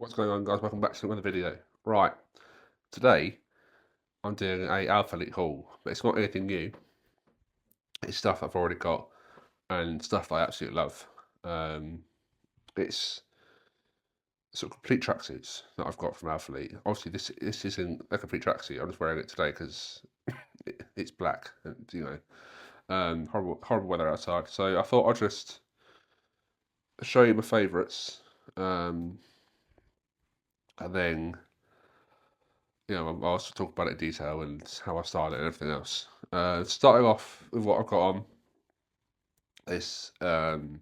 What's going on, guys? Welcome back to another video. Right, today I'm doing a Alphalete haul, but it's not anything new. It's stuff I've already got and stuff I absolutely love. It's sort of complete tracksuits that I've got from Alphalete. Obviously, this isn't a complete tracksuit. I'm just wearing it today because it's black and horrible weather outside. So I thought I'd just show you my favourites, and then I'll also talk about it in detail and how I style it and everything else. Starting off with what I've got on, this little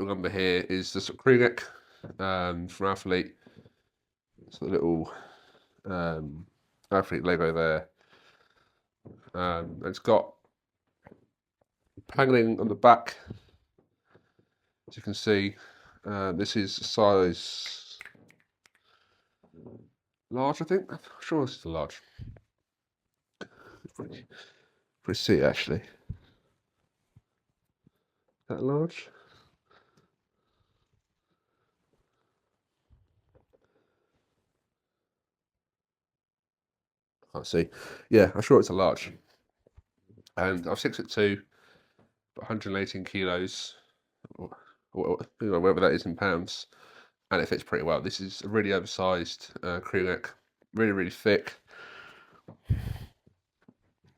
number here is the sort of crew neck from Alphalete. It's a little Alphalete logo there. It's got paneling on the back, as you can see. This is size large, I think. I'm sure this is a large. Pretty see actually. That large? Can't see. Yeah, I'm sure it's a large. And I'm 6'2", 118 kilos, or whatever that is in pounds, and it fits pretty well. This is a really oversized crew neck, really thick.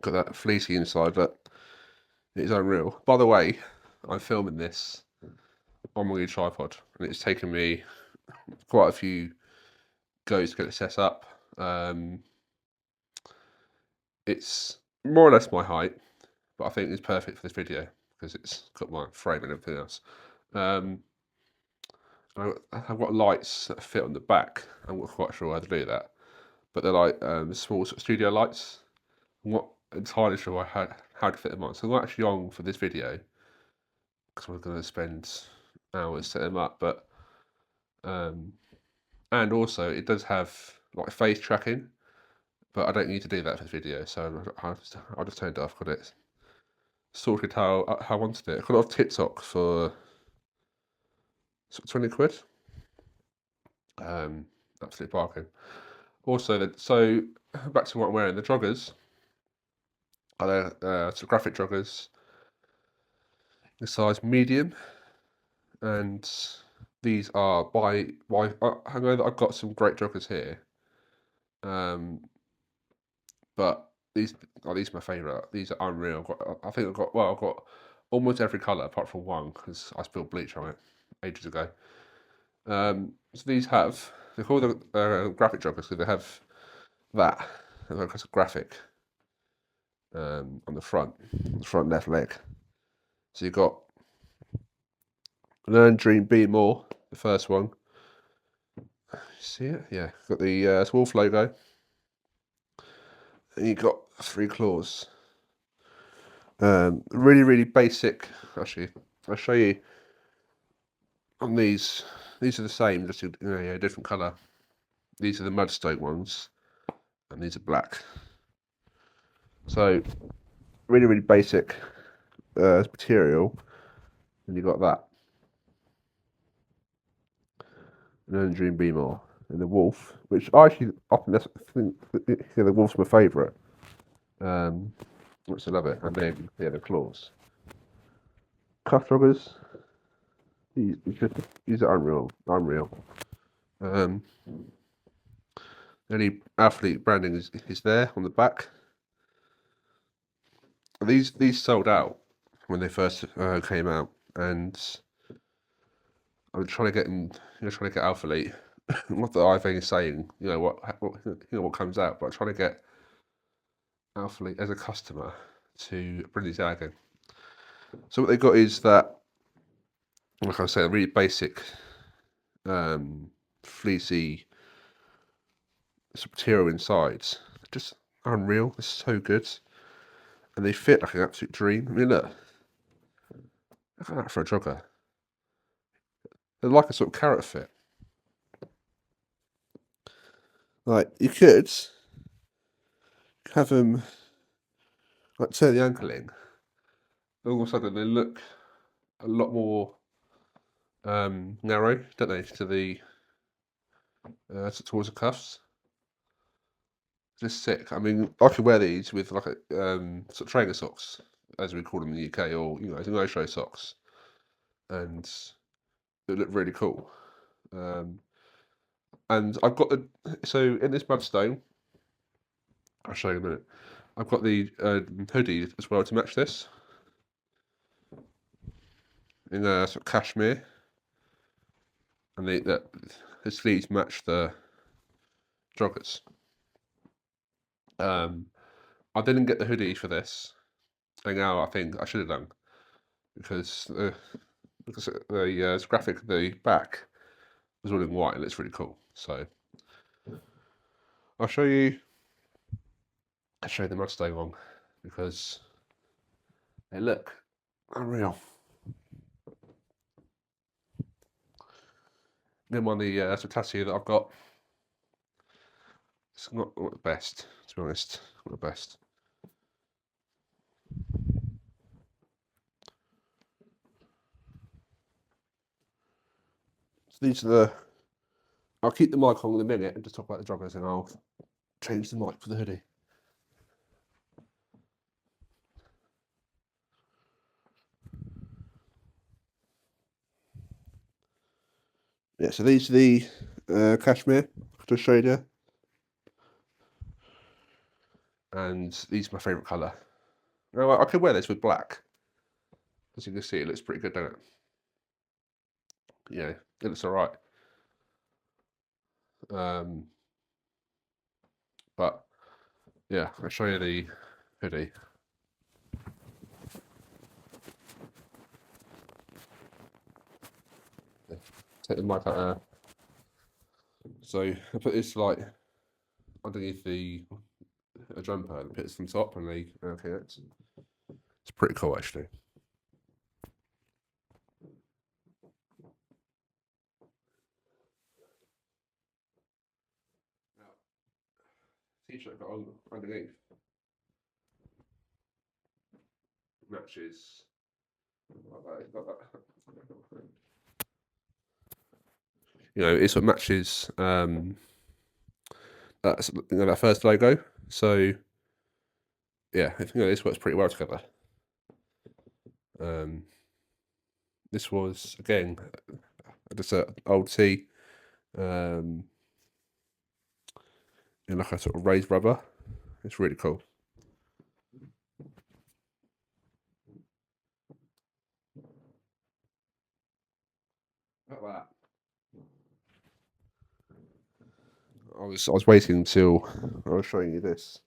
Got that fleecy inside, but it's unreal. By the way, I'm filming this on my new tripod, and it's taken me quite a few goes to get it set up. It's more or less my height, but I think it's perfect for this video because it's got my frame and everything else. I've got lights that fit on the back. I'm not quite sure how to do that, but they're like small sort of studio lights. I'm not entirely sure how to fit them on, so I'm not actually on for this video because we're going to spend hours setting them up. But and also it does have like face tracking, but I don't need to do that for this video, so I'll just turn it off. Got it sorted how I wanted it. I got it off TikTok for 20 quid. Absolute bargain. Also, so back to what I'm wearing. The joggers are some graphic joggers, the size medium, and these are I know that I've got some great joggers here, but these are my favourite. These are unreal. I think I've got almost every colour apart from one because I spilled bleach on it ages ago. So these they're called the graphic joggers because they have that. There's a graphic on the front left leg. So you've got Learn, Dream, Be More, the first one. See it? Yeah. Got the wolf logo. And you've got 3 claws. Really basic. Actually, I'll show you on these. These are the same, just in a different colour. These are the mudstone ones, and these are black. So really basic material, and you got that. Learn, Dream, Be More, and the wolf, which I think the wolf's my favourite. Which I love it, and then the claws. Cuff joggers. These are unreal. Any Alphalete branding is there on the back. These sold out when they first came out, and I'm trying to get Alphalete. Not that I've been saying, what comes out, but I'm trying to get Alphalete as a customer to bring these out again. So what they got is that, like I said, a really basic, fleecy material inside. Just unreal. It's so good, and they fit like an absolute dream. I mean, look at that for a jogger. They're like a sort of carrot fit. Like you could have them like turn the ankle in. All of a sudden, they look a lot more narrow, don't they, to the towards the cuffs. Just sick. I mean, I could wear these with like a sort of trainer socks, as we call them in the UK, or no-show socks, and it look really cool. And I've got so in this mudstone, I'll show you in a minute. I've got the hoodie as well to match this in a sort of cashmere, and the sleeves match the joggers. I didn't get the hoodie for this, and now I think I should have done because the graphic of the back was all in white and it's really cool. So I'll show you the Mustang one because they look unreal. Then one the tattoo that I've got. It's not the best, to be honest. Not the best. So these are the. I'll keep the mic on in a minute and just talk about the joggers, and I'll change the mic for the hoodie. Yeah, so these are the cashmere I just showed you. And these are my favourite colour. Now, I could wear this with black. As you can see, it looks pretty good, doesn't it? Yeah, it looks alright. But, yeah, I'll show you the hoodie. Take the mic out there. So, I put this, like, underneath the jumper and put this on top, and okay, it's pretty cool, actually. T-shirt got on underneath matches like that. It's what matches that's that first logo. So yeah, this works pretty well together. This was again just an old tee in like a sort of raised rubber. It's really cool. Like that. I was waiting until I was showing you this.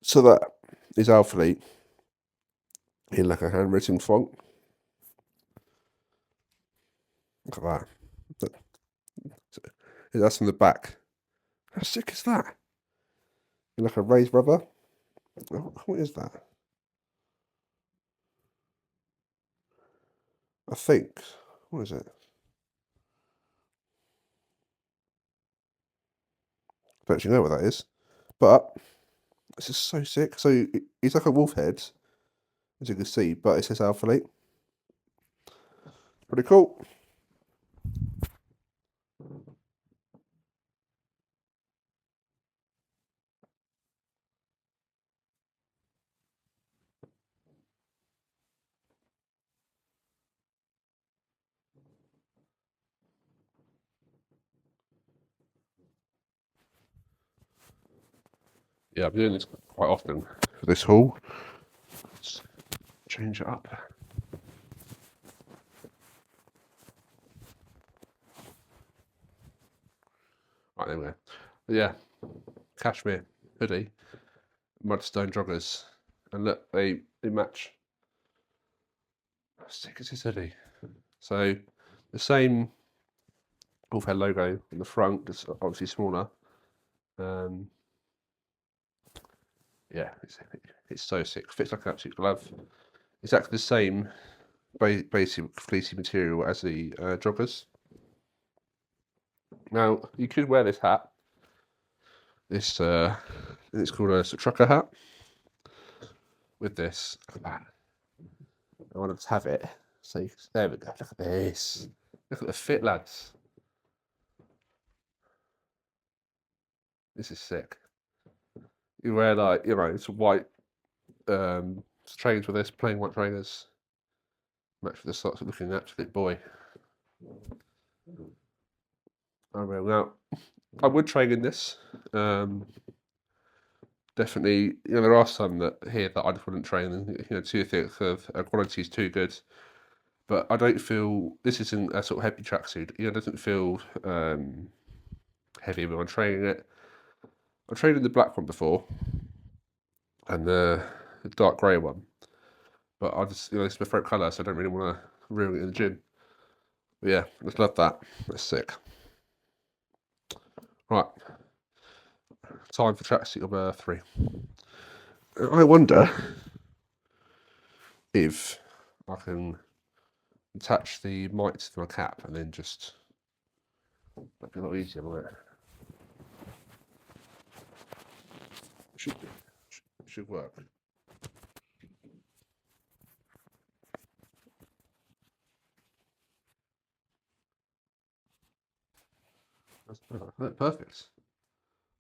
So that is Alphalete in like a handwritten font. Look at that. That's from the back. How sick is that? In like a raised rubber. Oh, what is that? I think. What is it? I don't actually know what that is. But this is so sick. So it's like a wolf head, as you can see, but it says Alphalete. Pretty cool. Yeah, I'm doing this quite often for this haul. Let's change it up. Right, there we go. But yeah, cashmere hoodie, mudstone joggers, and look, they match. How sick is this hoodie? So the same wolf head logo in the front, just obviously smaller. Yeah, it's so sick. Fits like an absolute glove. Exactly the same basic fleecy material as the joggers. Now you could wear this hat. This it's called a trucker hat. With this, I want to have it So there we go. Look at this. Look at the fit, lads. This is sick. You wear like, you know, it's white trainers with this, plain white trainers. Match with the socks, looking an absolute boy. I will. Now, I would train in this. Definitely, you know, there are some that here that I just wouldn't train in. You know, too thick of quality is too good. But I don't feel this isn't a sort of heavy tracksuit. You know, it doesn't feel heavy when I'm training it. I've trained in the black one before, and the dark grey one. But I just, you know, it's my favourite colour, so I don't really want to ruin it in the gym. But yeah, I just love that. That's sick. Right, time for tracksuit number 3. I wonder if I can attach the mic to my cap and then just, that'd be a lot easier, wouldn't it? Should work. That's perfect.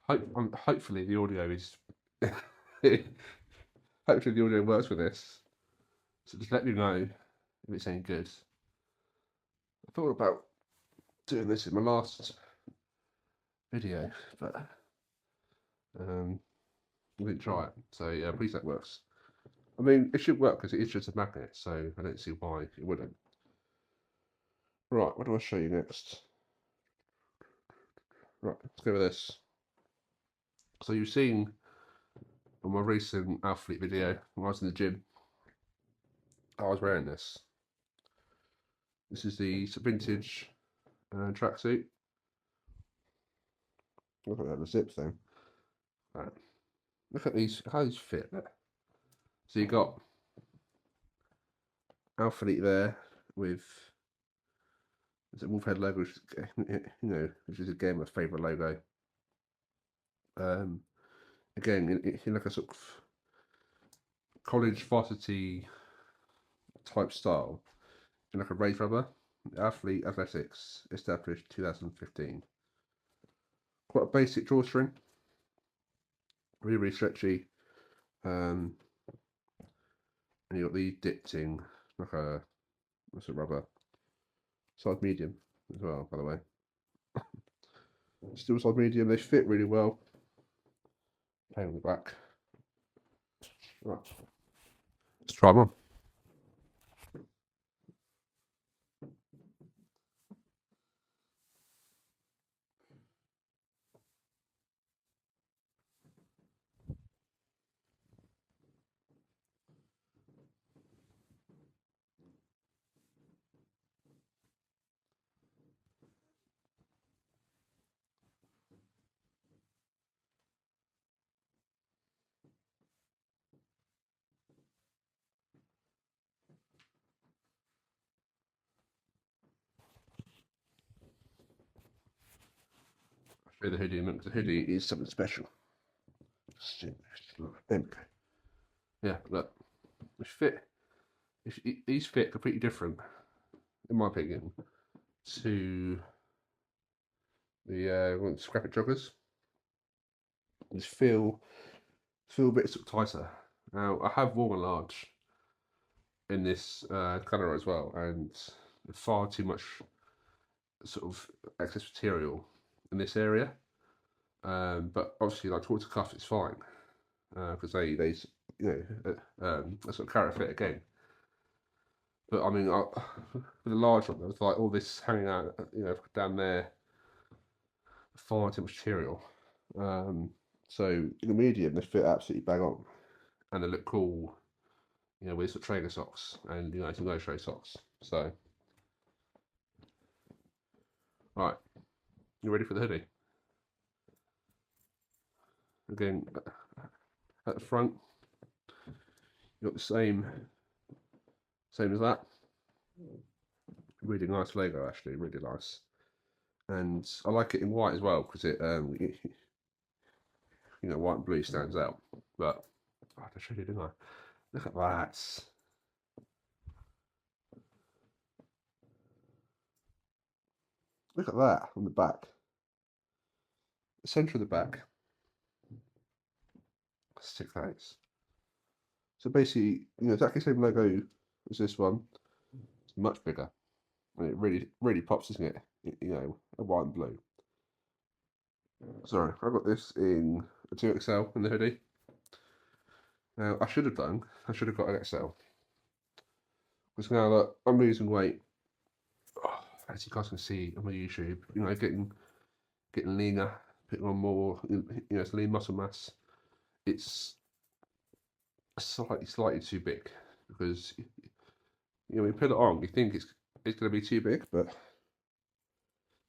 Hopefully the audio is hopefully the audio works with this. So just let me know if it's any good. I thought about doing this in my last video, but I didn't try it. So yeah, please that works. I mean, it should work because it is just a magnet, so I don't see why it wouldn't. Right, what do I show you next? Right, let's go with this. So you've seen on my recent Alphalete video when I was in the gym, I was wearing this. This is the vintage tracksuit. Look at that, the zip thing. Right. Look at these, how these fit. So you got Alphalete there with the Wolfhead logo, which is, you know, which is again my favourite logo. Again, in like a sort of college varsity type style, in like a raised rubber. Athlete Athletics, established 2015. Quite a basic drawstring, really stretchy. And you got these dipped in like a rubber, size medium as well, by the way. Still size medium. They fit really well. Plain on the back. Right, let's try them on. I'll show you the hoodie in a minute, because the hoodie is something special. There we go. Yeah, look, these fit completely different, in my opinion, to the scrappy joggers. Just feel a bit sort of tighter. Now I have worn a large in this colour as well, and far too much sort of excess material in this area. But obviously, like towards the cuff, it's fine because they you know sort of carrot fit again. But I mean, with the large one, there was like all this hanging out, you know, down there, far too much material. So in the medium, they fit absolutely bang on, and they look cool, you know, with sort of trainer socks and, you know, some no-show socks. So, right, you ready for the hoodie? Again, at the front, you got the same as that. Really nice logo, actually, really nice. And I like it in white as well because it, you know, white and blue stands out. But I have to show you, didn't I? Look at that. Look at that on the back. The centre of the back. Sick that is. So basically, exactly the same logo as this one. It's much bigger. And it really pops, doesn't it? A white and blue. Sorry, I got this in a 2XL in the hoodie. Now, I should have got an XL. Because now that I'm losing weight, as you guys can see on my YouTube, getting leaner, putting on more, it's lean muscle mass. It's slightly too big because when you put it on, you think it's going to be too big, but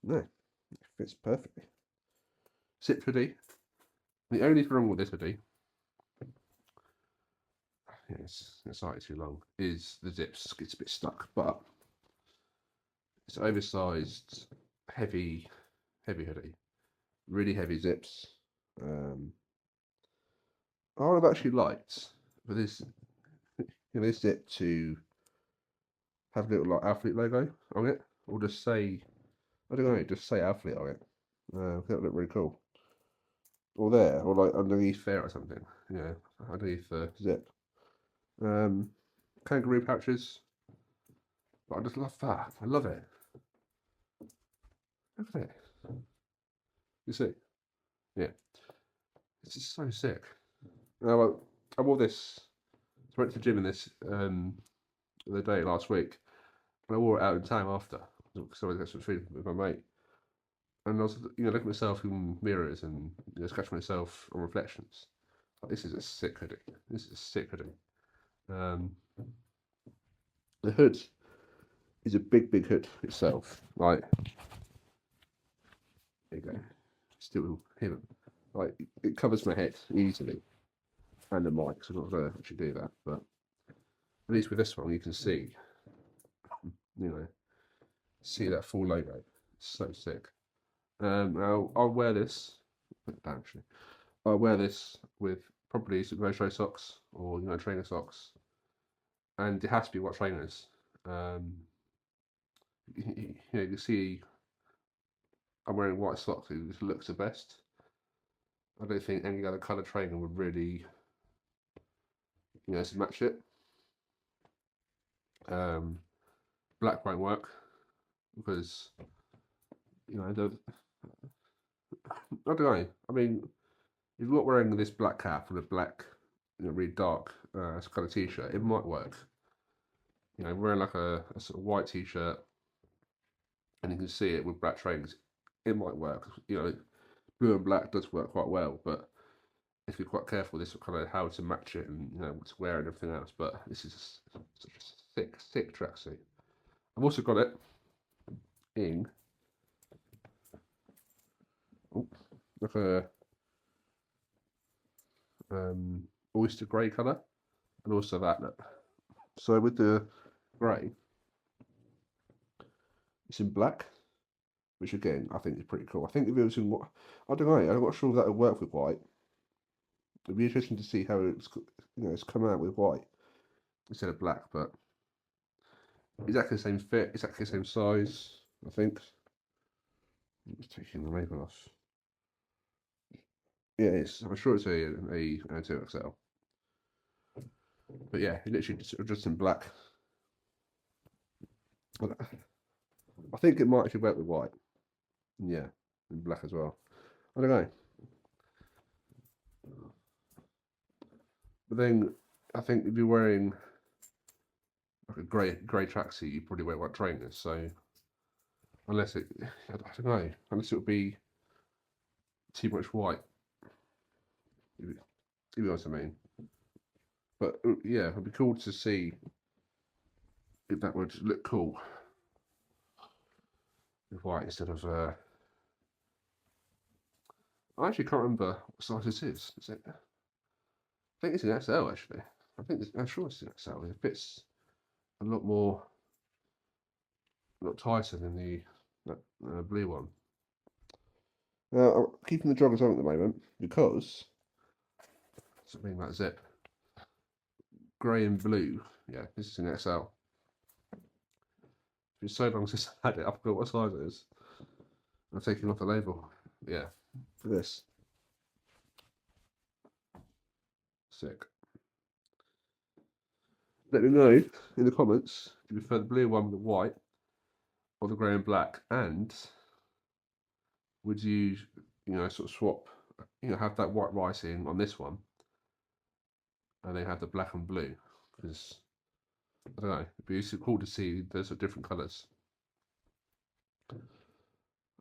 no, it fits perfectly. Zip hoodie. The only thing wrong with this hoodie, it's slightly too long, is the zips. It's a bit stuck, but it's oversized, heavy hoodie, really heavy zips. I would have actually liked for this zip to have a little like Alphalete logo on it, or just say, I don't know, just say Alphalete on it. That would look really cool. Or there, or like underneath there or something. Underneath the zip. Kangaroo pouches. But I just love that. I love it. Look at it. You see? Yeah. It's just so sick. Now, I wore this. I went to the gym in this the other day last week, and I wore it out in time after because I was got some food with my mate. And I was, looking at myself in mirrors and scratching myself on reflections. Like, this is a sick hoodie. This is a sick hoodie. The hood is a big hood itself. Like, there you go. Still him. Like, it covers my head easily, and the mic. So I'm not going to actually do that, but at least with this one, you can see, see that full logo. It's so sick. I'll wear this. Put it down actually. I'll wear this with probably some retro socks or trainer socks, and it has to be white trainers. You can see I'm wearing white socks. It just looks the best. I don't think any other colour trainer would really, match it. Black won't work because I don't know. I mean, if you're not wearing this black cap and a black, really dark kind of t-shirt, it might work. Wearing like a sort of white t-shirt, and you can see it with black trainers, it might work. Blue and black does work quite well, but if you're quite careful, this will kind of how to match it and what to wear and everything else. But this is such a sick tracksuit. I've also got it in like a oyster grey colour, and also that look. So with the grey, it's in black, which again I think is pretty cool. I think if it was in what, I don't know, I'm not sure if that would work with white. It'd be interesting to see how it's come out with white instead of black, but exactly the same fit, exactly the same size, I think. I'm just taking the label off. Yeah, I'm sure it's a 2XL. But yeah, it literally just in black. I think it might actually work with white. Yeah, in black as well. I don't know. But then I think if you're wearing like a grey tracksuit, you probably wear white trainers. So unless I don't know, unless it would be too much white. If you know what I mean. But yeah, it'd be cool to see if that would look cool with white instead of. I actually can't remember what size this is. Is it? I think it's an XL actually. I'm sure it's an XL. It fits a lot tighter than the blue one. Now I'm keeping the joggers on at the moment because something like zip, grey and blue. Yeah, this is an XL. It's been so long since I had it. I forgot what size it is. I'm taking off the label. Yeah, for this. Sick. Let me know in the comments if you prefer the blue one with the white or the grey and black, and would you, sort of swap, have that white writing on this one, and then have the black and blue, because I don't know, it'd be so cool to see those are different colours.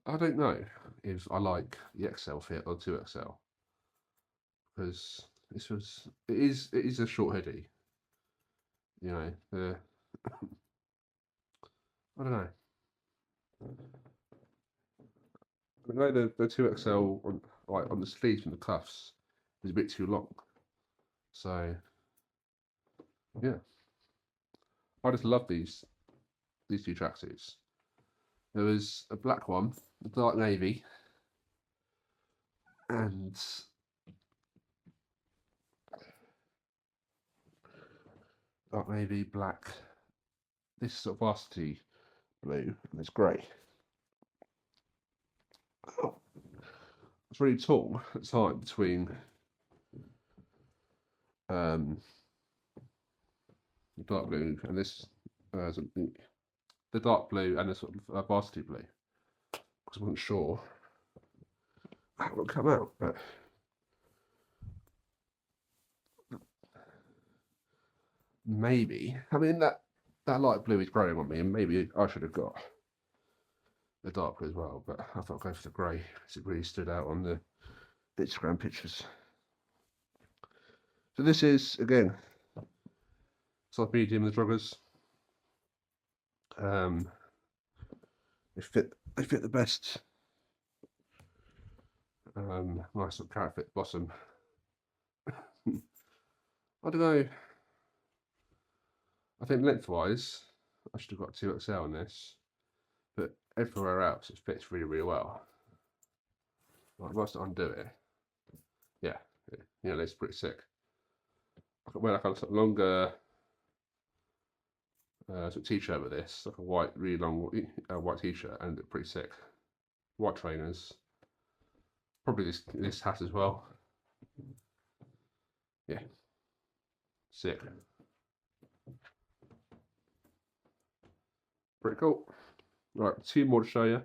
I don't know if I like the XL fit or 2XL, because it is a short hoodie. I don't know. I know the 2XL on the sleeves and the cuffs is a bit too long. So yeah, I just love these two tracksuits. There was a black one, a dark navy, and dark navy, black. This sort of varsity blue, and it's grey. Oh, it's really torn at the time between the dark blue and this, the dark blue and the sort of varsity blue, because I wasn't sure how it would come out, but maybe. I mean, that light blue is growing on me, and maybe I should have got the dark blue as well, but I thought I'd go for the grey because it really stood out on the Instagram pictures. So this is, again, size medium, the joggers. They fit the best. Nice little carrot fit bottom. I don't know. I think lengthwise, I should have got 2XL on this, but everywhere else it fits really, really well. Like, once I undo it, yeah, it's pretty sick. I could wear like a sort of longer sort of t-shirt with this, like a white, really long white t-shirt, and it's pretty sick. White trainers, probably this hat as well. Yeah, sick. Pretty cool. Right, two more to show you.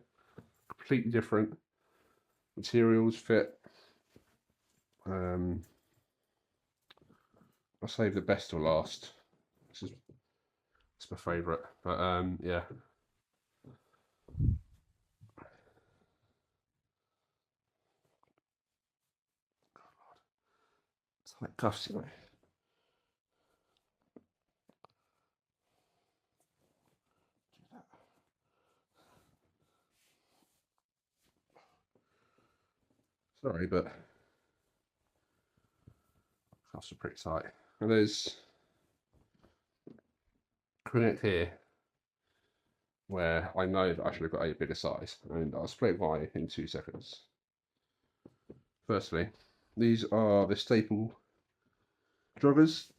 Completely different materials, fit. I'll save the best till last. It's my favourite, but yeah. It's like cuffs, Sorry, but cuffs are pretty tight. And there's connect here where I know that I should have got a bigger size, and I'll explain why in 2 seconds. Firstly, these are the staple joggers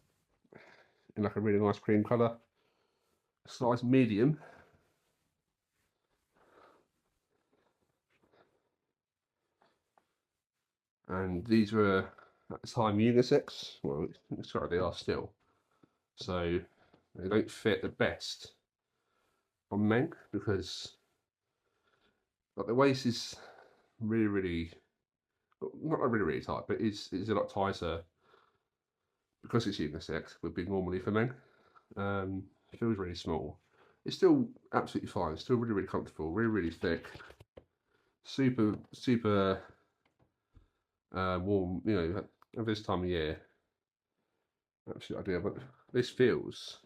in like a really nice cream colour, size medium. And these were at the time unisex. Well, sorry, they are still. So they don't fit the best on men because like the waist is really, really, not really, really tight, but it's a lot tighter because it's unisex would be normally for men. It feels really small. It's still absolutely fine. It's still really, really comfortable. Really, really thick. Super, super warm. At this time of year. Absolute idea, but this feels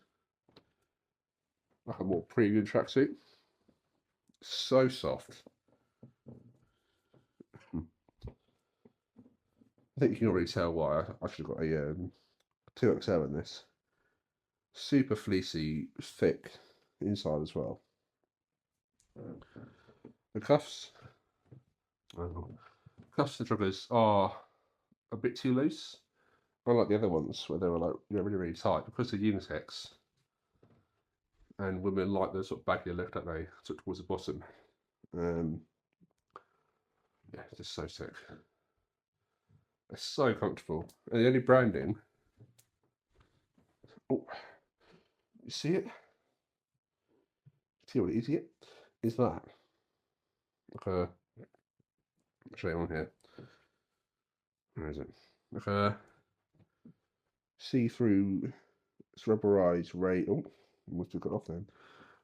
like a more premium tracksuit. So soft. I think you can already tell why I should have got a 2XL in this. Super fleecy, thick inside as well. The cuffs. Cuffs and joggers are a bit too loose. Unlike the other ones where they were like really, really tight because they're unisex. And women like the sort of baggier look, don't they? Sort of towards the bottom. Yeah, it's just so sick. It's so comfortable. And the only branding. Oh, you see it? See what it is yet? Is that? Like a. I'll show you on here. Where is it? Like a see-through, it's rubberized raised. Oh, must have got off then.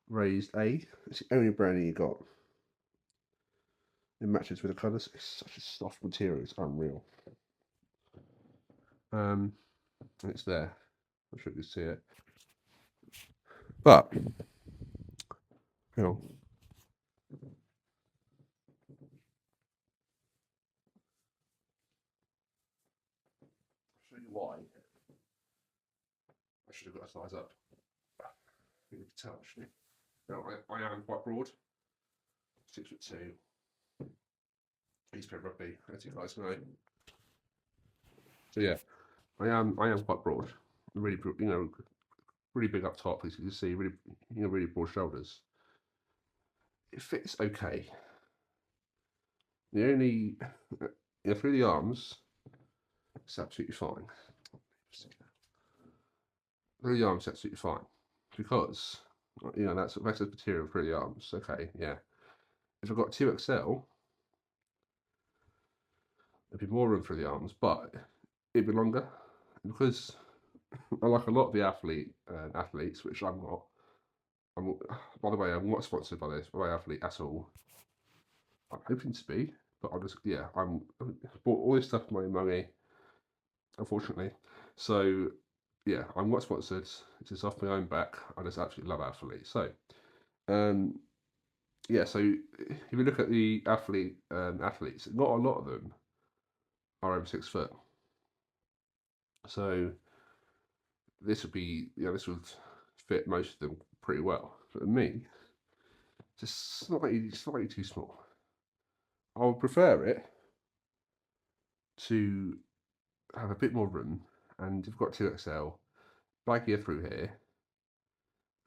Raised A. It's the only branding you got. It matches with the colours. It's such a soft material. It's unreal. And it's there. I'm sure you can see it. But hang on. I'll show you why. I should have got a size up. You can tell actually. No, I am quite broad. 6'2". I used to play rugby, as you guys know. So yeah, I am quite broad. Really, really big up top, as you can see. Really, really broad shoulders. It fits okay. The only, through the arms, it's absolutely fine. Through the arms, absolutely fine, because that's the material through the arms. Okay, yeah. If I've got 2XL, there'd be more room for the arms, but it'd be longer because I like a lot of the athletes, which I'm not. By the way, I'm not sponsored by this by Athlete at all. I'm hoping to be, but I'm bought all this stuff with my own money, unfortunately. So yeah, I'm not sponsored. It's just off my own back. I just absolutely love Athlete. So yeah, so if you look at the athletes, not a lot of them are over 6 foot. So this would fit most of them pretty well. But me, just slightly too small. I would prefer it to have a bit more room, and you've got 2XL, baggier through here,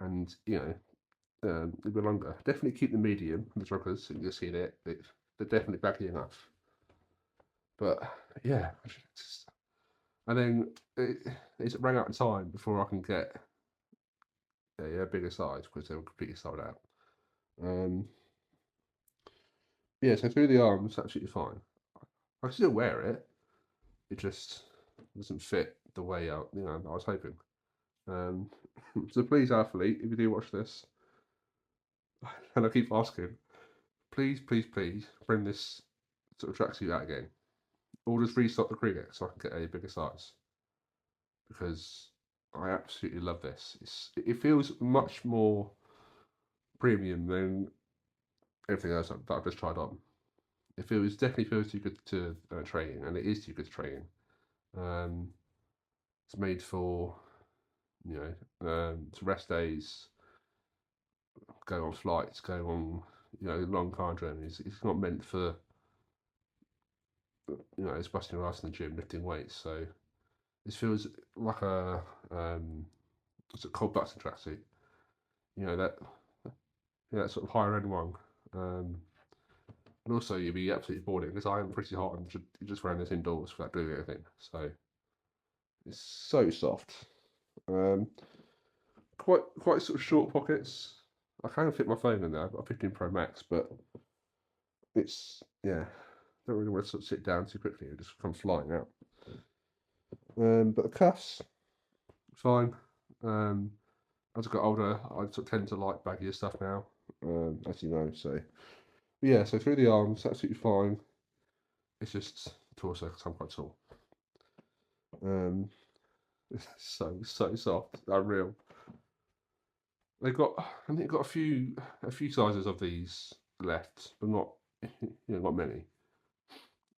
and a bit longer. Definitely keep the medium, the joggers, and you'll see that they're definitely baggy enough. But yeah, and then it's ran out of time before I can get a bigger size because they were completely sold out. Yeah, so through the arms, absolutely fine. I can still wear it. It just doesn't fit the way I was hoping. So please, Athlete, if you do watch this, and I keep asking, please, please, please bring this sort of tracksuit out again. Or just restock the crew so I can get a bigger size. Because I absolutely love this. It feels much more premium than everything else that I've just tried on. Definitely feels too good to train, and it is too good to train. It's made for to rest days, go on flights, go on long car journeys. It's not meant for it's busting your ass in the gym lifting weights. So this feels like it's a cold button tracksuit. That sort of higher end one. And also you'd be absolutely boring because I am pretty hot and just wearing this indoors without doing anything. So it's so soft. Quite sort of short pockets. I can fit my phone in there. I've got a 15 Pro Max, but it's don't really want to sort of sit down too quickly. It just comes flying out. But the cuffs, fine. As I got older, I sort of tend to like baggier stuff now, as you know. So yeah, so through the arms, absolutely fine. It's just torso because I'm quite tall. It's so soft, unreal. I think they've got a few sizes of these left, but not not many.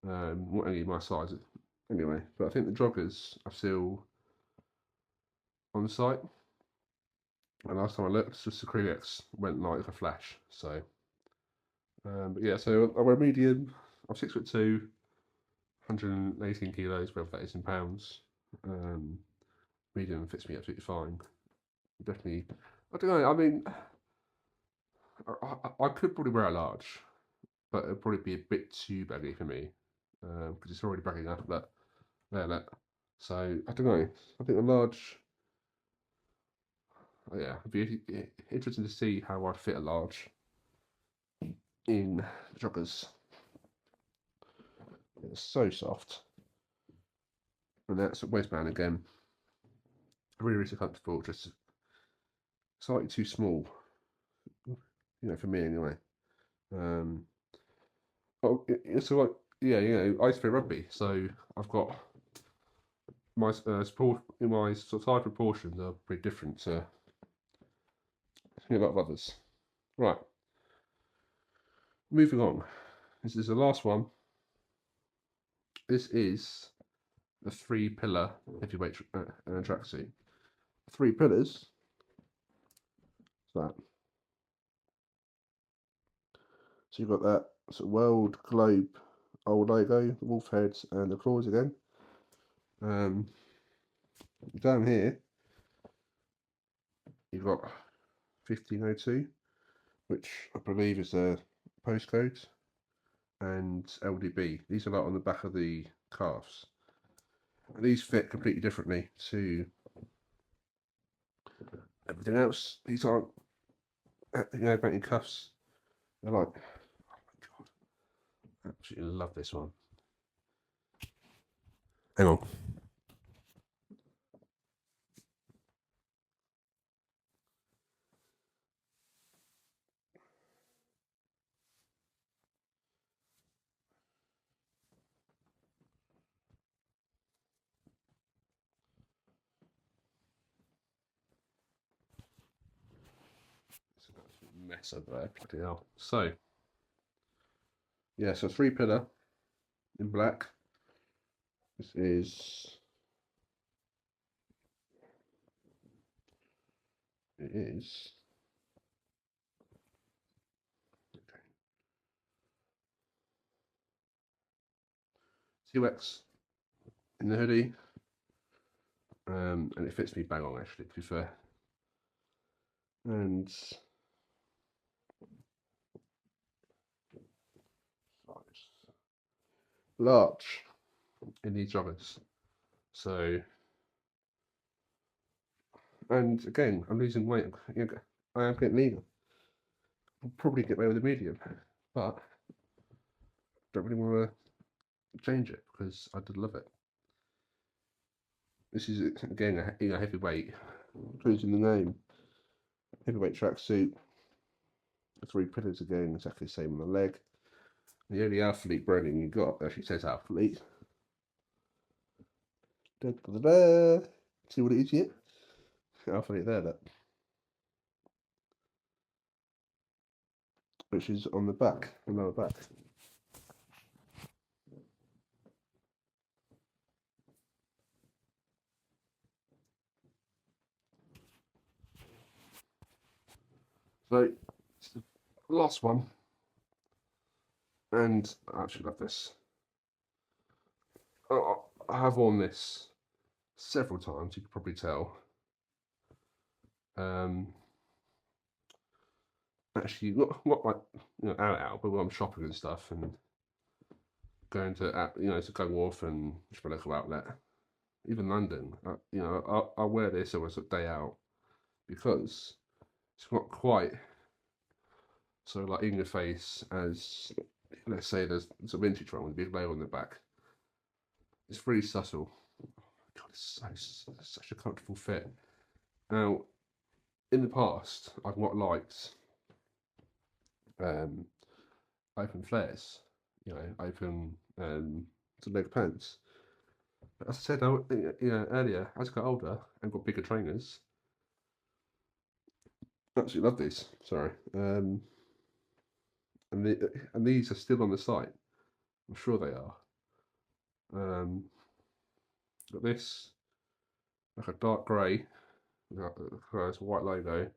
Not any of my sizes anyway. But I think the joggers are still on the site. And last time I looked, just the acrylics went like a flash. So, but yeah, so I wear medium. I'm 6'2", 118 kilos, whatever that is in pounds. Medium fits me absolutely fine. Definitely, I don't know. I mean, I could probably wear a large. but it'll probably be a bit too baggy for me because it's already baggy enough. But there, that. So I don't know. I think a large. Yeah, it'd be interesting to see how I'd fit a large in joggers. It's so soft, and that's a waistband again. Really, really comfortable. Just slightly too small, for me anyway. Oh, so like, yeah, I used to play rugby, so I've got my support in my sort of side proportions are pretty different to a lot of others. Right, moving on. This is the last one. This is the 3-pillar heavyweight tracksuit. 3 pillars. That. So you've got that sort of world, globe, old logo, the wolf heads, and the claws again. Down here, you've got 1502, which I believe is a postcode, and LDB. These are like on the back of the calves. These fit completely differently to everything else. These aren't, mountain cuffs. They're like, oh my god, I absolutely love this one. Hang on. It's an absolute mess over there. Bloody hell. So, yeah, so 3-pillar in black. This is, it is, okay, 2X in the hoodie, and it fits me bang on actually, to be fair. And large in these joggers. So, and again, I'm losing weight. I am getting leaner. I'll probably get away with a medium, but don't really want to change it because I did love it. This is again a heavyweight, includes in the name. Heavyweight tracksuit. 3 pillars again, exactly the same on the leg. The only Alphalete branding you got actually says Alphalete. Da, da, da, da. See what it is yet? Alphalete there, look. Which is on the back, the lower back. So, it's the last one, and I actually love this. I have worn this several times, you could probably tell. Actually, not like out, but when I'm shopping and stuff, and going to to go off and just a local outlet, even London. I'll wear this as a day out because it's not quite so like in your face as, let's say, there's a vintage one with a big logo on the back. It's really subtle. God, it's such a comfortable fit. Now, in the past, I've not liked open flares, open leg pants. But as I said, earlier, as I got older and got bigger trainers, I absolutely love these. Sorry, and these are still on the site. I'm sure they are. Got this, like a dark grey, it's a white logo.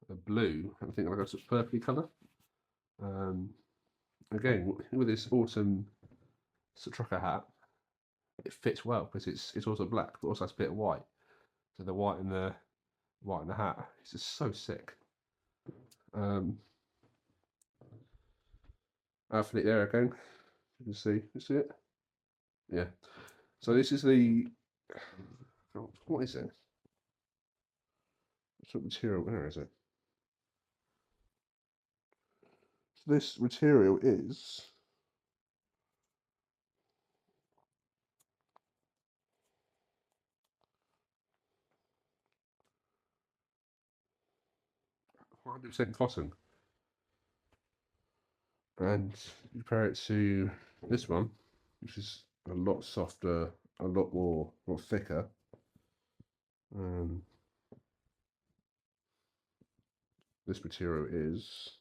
A blue, I think like a sort of purpley colour. Again, with this autumn trucker hat, it fits well because it's also black, but also has a bit of white. So the white in the hat, it's just so sick. Alphalete there again. You can see it? Yeah. So this is the, what is it? What material, where is it? So this material is, %100% cotton. And compare it to this one, which is a lot softer, a lot thicker. This material is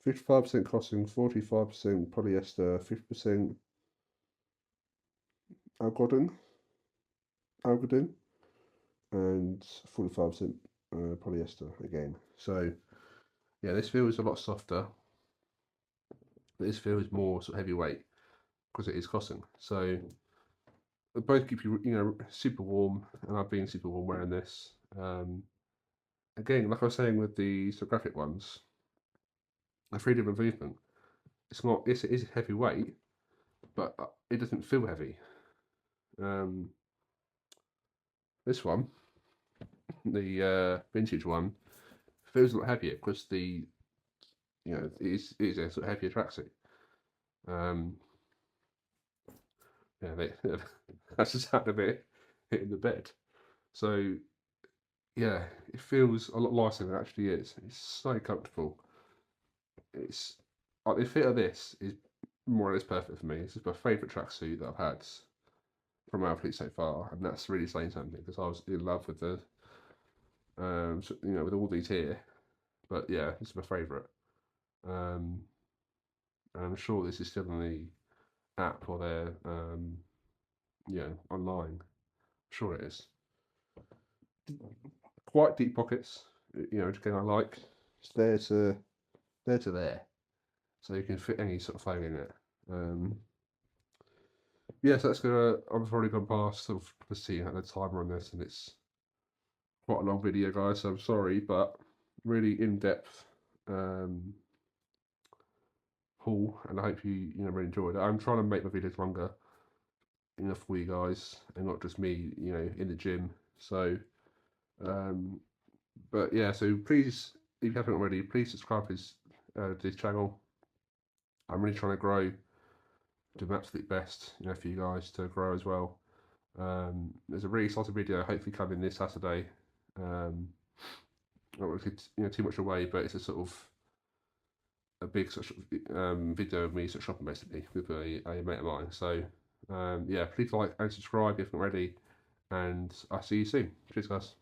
55% cotton, 45% polyester, 50% algodin, and 45% polyester again. So yeah, this feels a lot softer. This feels more sort of heavyweight because it is cotton. So they both keep you, super warm, and I've been super warm wearing this. Again, like I was saying with the sort of graphic ones, the freedom of movement. It's not. Yes, it is heavyweight, but it doesn't feel heavy. This one, the vintage one, feels a lot heavier because it is a sort of heavier tracksuit. Yeah, that's the sound of it hitting the bed. So yeah, it feels a lot lighter than it actually is. It's so comfortable. It's like the fit of this is more or less perfect for me. This is my favourite tracksuit that I've had from Alphalete so far, and that's really saying something because I was in love with the with all these here. But yeah, this is my favourite. And I'm sure this is still on the app or their online. I'm sure it is. Quite deep pockets, which again I like. It's there to there, so you can fit any sort of phone in it. Yeah, so that's gonna. I've already gone past sort of the timer on this, and it's quite a long video, guys. So I'm sorry, but really in depth haul, and I hope you really enjoyed it. I'm trying to make my videos longer enough for you guys, and not just me, in the gym. So, but yeah, so please, if you haven't already, please subscribe to this channel. I'm really trying to grow, do my absolute best, for you guys to grow as well. There's a really exciting video hopefully coming this Saturday. I don't want to give too much away, but it's a sort of a big sort of video of me sort of shopping basically with a mate of mine. So yeah, please like and subscribe if you're not already, and I'll see you soon. Cheers, guys.